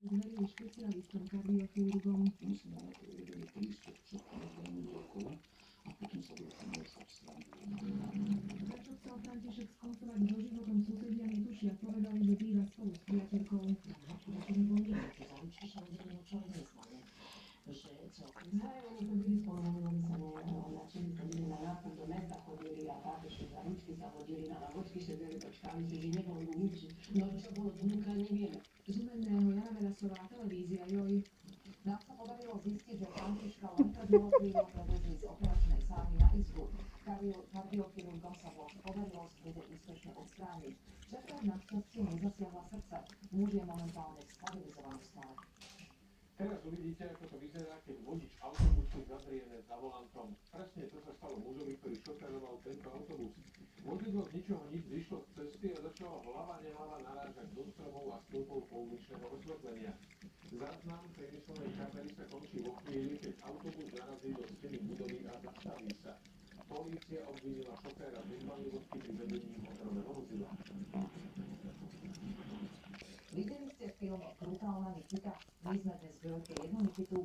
Zverili špecialistom kardiochirurgom. Musíme na to uvedeli prístup všetkým orgánom okolo a potom sa bude pomôcť odstrániť. Prečo chcel František skoncovať so životom, susedia netušia. Povedali, že býva spolu s priateľkou. Prečo neboli nejaké zaručky, samozrejme, čo aj neznáme. Že celkom Oni to byli spolu, hovorili sa načili chodili na nákup do mesta, chodili a tak, ešte za ručky sa hodili, na loďky sedeli, počkali si, že nebolo nič. No čo bolo dnúka, nevieme. Z umeného Jana Verasová, televízia Joj. nám sa podarilo zistiť, že Františka len pred malou chvíľou prevezli z operačnej sály na izbu. Kardiochirurgom sa voz podarilo skryte úspešne odstrániť. Šéfka našťastie nezasiahla srdce. Muž je momentálne v stabilizovanom stave. Teraz uvidíte, ako to vyzerá, keď vodič autobusu zadriene za volantom. Presne to sa stalo mužovi, ktorý šoféroval tento autobus. Vozidlo z ničoho nič vyšlo z cesty a začalo hlava nehlava narážať do stromov a stĺpov pouličného osvetlenia. Záznam priemyselnej kamery sa končí vo chvíli, keď autobus narazí do steny budovy a zastaví sa. Polícia obvinila šoféra z nezbavlivosti pri vedení motorového vozidla. Videli ste film Brutálna Nikita? My sme dnes v Jojke jednu Nikitu